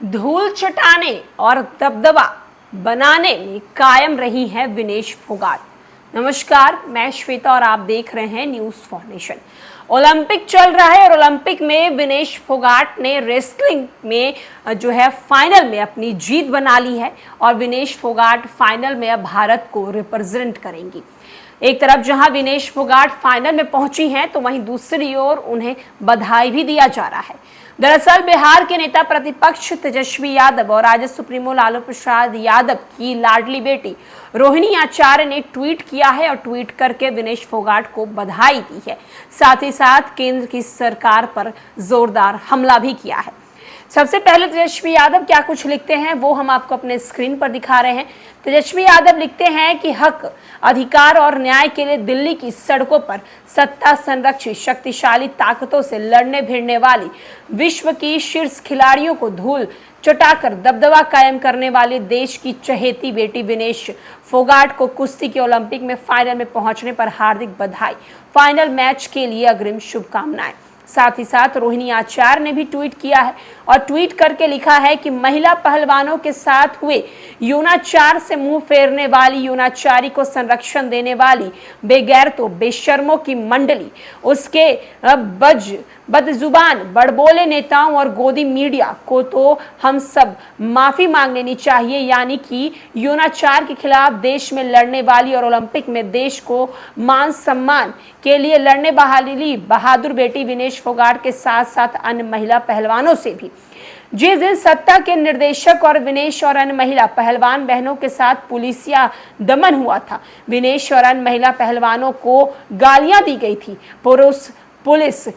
धूल चटाने और दबदबा बनाने में कायम रही है विनेश फोगाट। नमस्कार, मैं श्वेता और आप देख रहे हैं न्यूज फॉर नेशन। ओलंपिक चल रहा है और ओलंपिक में विनेश फोगाट ने रेसलिंग में जो है फाइनल में अपनी जीत बना ली है और विनेश फोगाट फाइनल में अब भारत को रिप्रेजेंट करेंगी। एक तरफ जहां विनेश फोगाट फाइनल में पहुंची हैं, तो वहीं दूसरी ओर उन्हें बधाई भी दिया जा रहा है। दरअसल बिहार के नेता प्रतिपक्ष तेजस्वी यादव और राजद सुप्रीमो लालू प्रसाद यादव की लाडली बेटी रोहिणी आचार्य ने ट्वीट किया है और ट्वीट करके विनेश फोगाट को बधाई दी है। साथ ही साथ केंद्र की सरकार पर जोरदार हमला भी किया है। सबसे पहले तेजस्वी यादव क्या कुछ लिखते हैं वो हम आपको अपने स्क्रीन पर दिखा रहे हैं। तेजस्वी यादव लिखते हैं कि हक, अधिकार और न्याय के लिए दिल्ली की सड़कों पर सत्ता संरक्षित शक्तिशाली ताकतों से लड़ने भिड़ने वाली विश्व की शीर्ष खिलाड़ियों को धूल चटाकर दबदबा कायम करने वाले देश की चहेती बेटी विनेश फोगाट को कुश्ती के ओलंपिक में फाइनल में पहुंचने पर हार्दिक बधाई। फाइनल मैच के लिए अग्रिम शुभकामनाएं। साथ ही साथ रोहिणी आचार्य ने भी ट्वीट किया है और ट्वीट करके लिखा है कि महिला पहलवानों के साथ हुए यौनाचार से मुंह फेरने वाली, यौनाचारी को संरक्षण देने वाली बेगैरतों बेशर्मों की मंडली, उसके बदजुबान बड़बोले नेताओं और गोदी मीडिया को तो हम सब माफी मांग लेनी चाहिए। यानी कि यौनाचार के खिलाफ देश में लड़ने वाली और ओलंपिक में देश को मान सम्मान के लिए लड़ने वाली बहादुर बेटी विनेश फोगाट के साथ साथ अन्य महिला पहलवानों से भी। जिस दिन सत्ता के निर्देशक और विनेश और अन्य महिला पहलवान बहनों के साथ पुलिसिया दमन हुआ था, विनेश और अन्य महिला पहलवानों को गालियां दी गई थी, पुलिस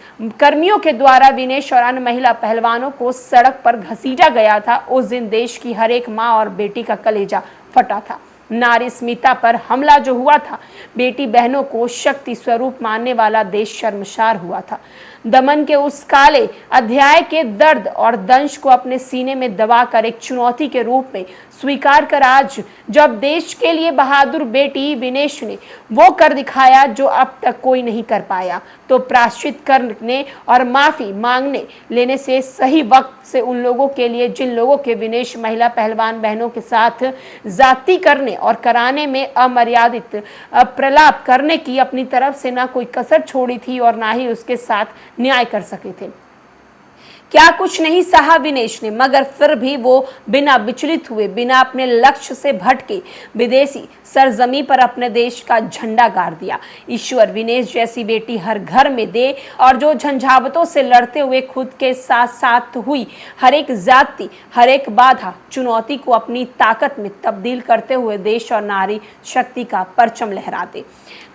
कर्मियों के द्वारा विनेश और अन्य महिला पहलवानों को सड़क पर घसीटा गया था, उस दिन देश की हर एक मां और बेटी का कलेजा फटा था। नारी स्मिता पर हमला जो हुआ था, बेटी बहनों को शक्ति स्वरूप मानने वाला देश शर्मसार हुआ था। दमन के उस काले अध्याय के दर्द और दंश को अपने सीने में दबाकर एक चुनौती के रूप में स्वीकार कर आज जब देश के लिए बहादुर बेटी विनेश ने वो कर दिखाया जो अब तक कोई नहीं कर पाया, तो प्रायश्चित करने और माफी मांगने लेने से सही वक्त से उन लोगों के लिए जिन लोगों के विनेश महिला पहलवान बहनों के साथ जाति करने और कराने में अमर्यादित प्रलाप करने की अपनी तरफ से ना कोई कसर छोड़ी थी और ना ही उसके साथ न्याय कर सके थे। क्या कुछ नहीं सहा विनेश ने, मगर फिर भी वो बिना विचलित हुए, बिना अपने लक्ष्य से भटके विदेशी सरजमी पर अपने देश का झंडा गाड़ दिया। ईश्वर विनेश जैसी बेटी हर घर में दे और जो झंझावतों से लड़ते हुए खुद के साथ साथ हुई हर एक जाति, हर एक बाधा, चुनौती को अपनी ताकत में तब्दील करते हुए देश और नारी शक्ति का परचम लहराते।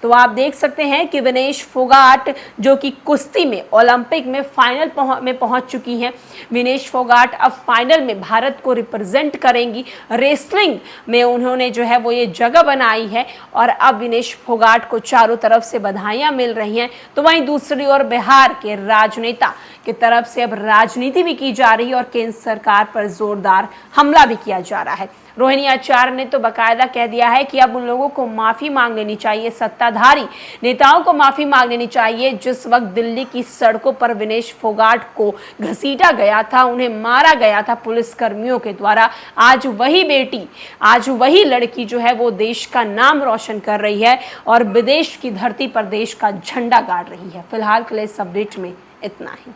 तो आप देख सकते हैं कि विनेश फोगाट जो कि कुश्ती में ओलंपिक में फाइनल में पहुंच चुकी हैं। विनेश फोगाट अब फाइनल में भारत को रिप्रेजेंट करेंगी। रेसलिंग में उन्होंने जो है वो ये जगह बनाई है और अब विनेश फोगाट को चारों तरफ से बधाइयां मिल रही हैं। तो वहीं दूसरी ओर बिहार के राजनेता की तरफ से अब राजनीति भी की जा रही है और केंद्र सरकार पर जोरदार हमला भी किया जा रहा है। रोहिणी आचार्य ने तो बाकायदा कह दिया है कि अब उन लोगों को माफी मांग लेनी चाहिए, सत्ताधारी नेताओं को माफी मांग लेनी चाहिए। जिस वक्त दिल्ली की सड़कों पर विनेश फोगाट को घसीटा गया था, उन्हें मारा गया था पुलिस कर्मियों के द्वारा, आज वही बेटी, आज वही लड़की जो है वो देश का नाम रोशन कर रही है और विदेश की धरती पर देश का झंडा गाड़ रही है। फिलहाल के लिए इस अपडेट में इतना ही।